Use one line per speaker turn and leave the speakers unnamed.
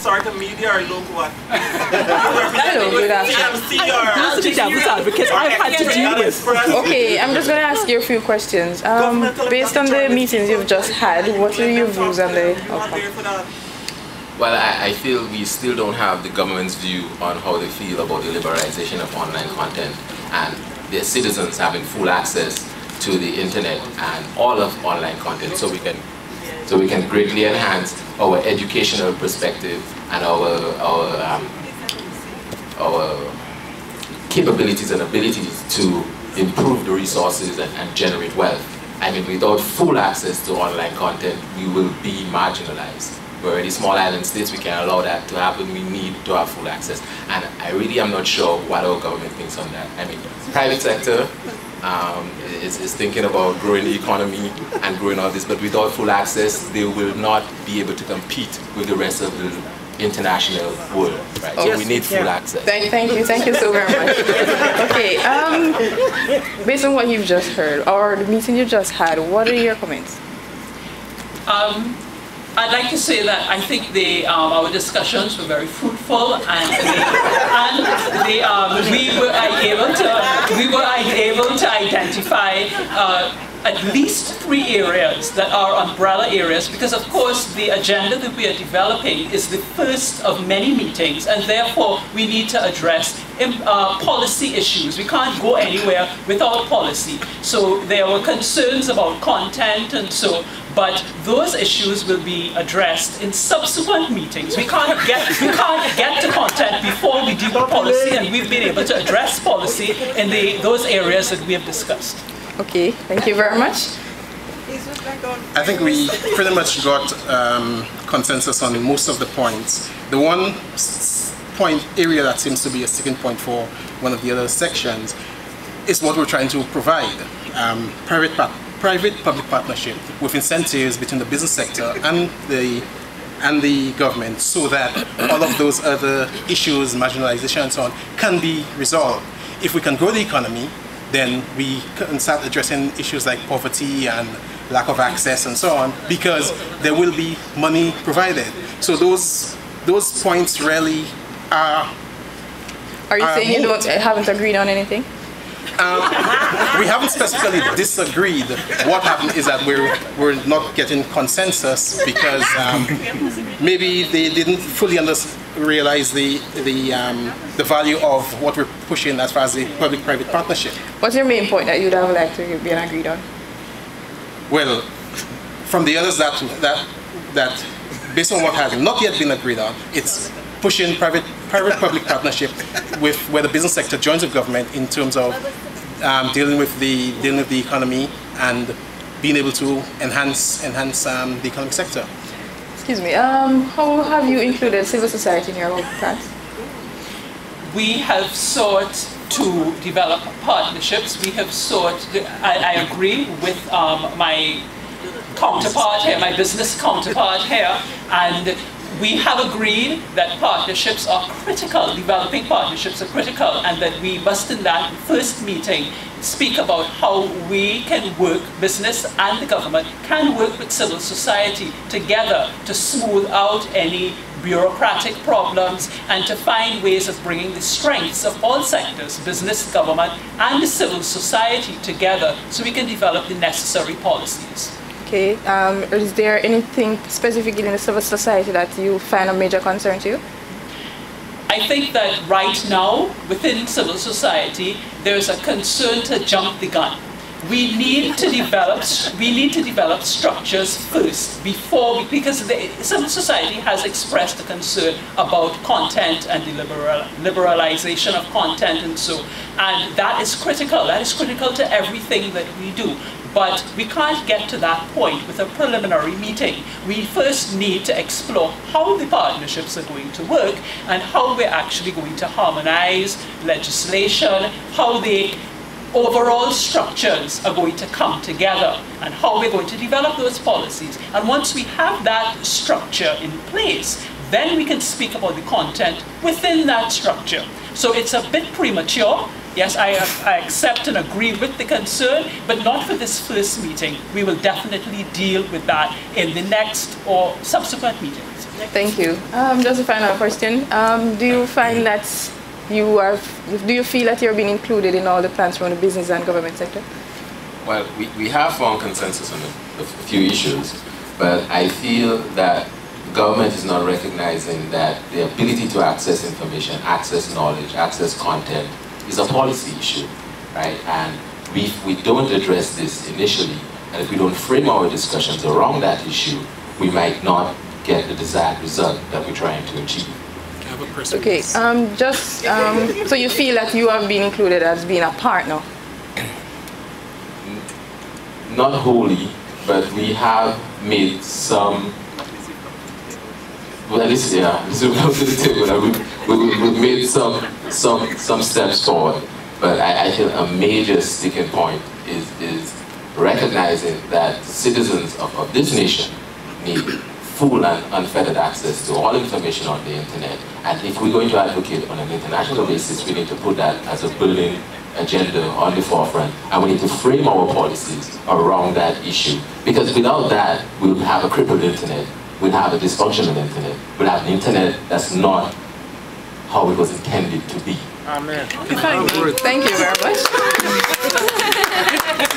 sort of media or local what?
Hello, good afternoon.
Because I've had to deal with.
Okay, I'm just going to ask you a few questions. Based on the meetings you've just had, what are your views on the outcome?
Well, I feel we still don't have the government's view on how they feel about the liberalization of online content and their citizens having full access to the internet and all of online content, so we can greatly enhance our educational perspective and our capabilities and abilities to improve the resources and generate wealth. I mean, without full access to online content, we will be marginalized. We're already small island states, we can't allow that to happen. We need to have full access. And I really am not sure what our government thinks on that. I mean, private sector is thinking about growing the economy and growing all this, but without full access, they will not be able to compete with the rest of the international world, right? So we need full access.
Thank you so very much. Okay, based on what you've just heard, or the meeting you just had, what are your comments?
I'd like to say that I think our discussions were very fruitful, and we were able to identify at least 3 areas that are umbrella areas, because of course the agenda that we are developing is the first of many meetings, and therefore we need to address policy issues. We can't go anywhere without policy. So there were concerns about content and so, but those issues will be addressed in subsequent meetings. We can't get to content before we deal with policy, and we've been able to address policy in those areas that we have discussed.
Okay, thank you very much.
I think we pretty much got consensus on most of the points. The one area that seems to be a sticking point for one of the other sections is what we're trying to provide. Private-public partnership with incentives between the business sector and the government, so that all of those other issues, marginalization and so on, can be resolved. If we can grow the economy, then we can start addressing issues like poverty and lack of access and so on, because there will be money provided. So those points really are...
Are you saying you haven't agreed on anything?
We haven't specifically disagreed. What happened is that we're not getting consensus because maybe they didn't fully realize the value of what we're pushing as far as the public-private partnership.
What's your main point that you'd have liked to be agreed on?
Well, from the others that based on what has not yet been agreed on, it's pushing private-public partnership with where the business sector joins the government in terms of dealing with the economy and being able to enhance the economic sector.
Excuse me. How have you included civil society in your plans?
We have sought to develop partnerships. We have sought. I agree with my counterpart here, my business counterpart here, and we have agreed that partnerships are critical, developing partnerships are critical, and that we must in that first meeting speak about how we can work, business and the government can work with civil society together to smooth out any bureaucratic problems and to find ways of bringing the strengths of all sectors, business, government and the civil society together so we can develop the necessary policies.
Okay, is there anything specifically in the civil society that you find a major concern to you?
I think that right now, within civil society, there's a concern to jump the gun. We need to develop structures first because civil society has expressed a concern about content and the liberalization of content and so, and that is critical. That is critical to everything that we do. But we can't get to that point with a preliminary meeting. We first need to explore how the partnerships are going to work and how we're actually going to harmonize legislation, how the overall structures are going to come together, and how we're going to develop those policies. And once we have that structure in place, then we can speak about the content within that structure. So it's a bit premature. Yes, I accept and agree with the concern, but not for this first meeting. We will definitely deal with that in the next or subsequent meetings.
Thank you. Just a final question. Do you find that do you feel that you're being included in all the plans from the business and government sector?
Well, we have found consensus on a few issues, but I feel that government is not recognizing that the ability to access information, access knowledge, access content is a policy issue, right? And if we don't address this initially, and if we don't frame our discussions around that issue, we might not get the desired result that we're trying to achieve.
Okay, so you feel that you have been included as being a partner?
Not wholly, but we have made some. Well, this is up to the table. We've made some steps forward, but I feel a major sticking point is recognizing that citizens of this nation need full and unfettered access to all information on the internet. And if we're going to advocate on an international basis, we need to put that as a building agenda on the forefront, and we need to frame our policies around that issue. Because without that, we'll have a crippled internet, we'll have a dysfunctional internet, we'll have an internet that's not how it was intended to be.
Amen.
Thank you very much.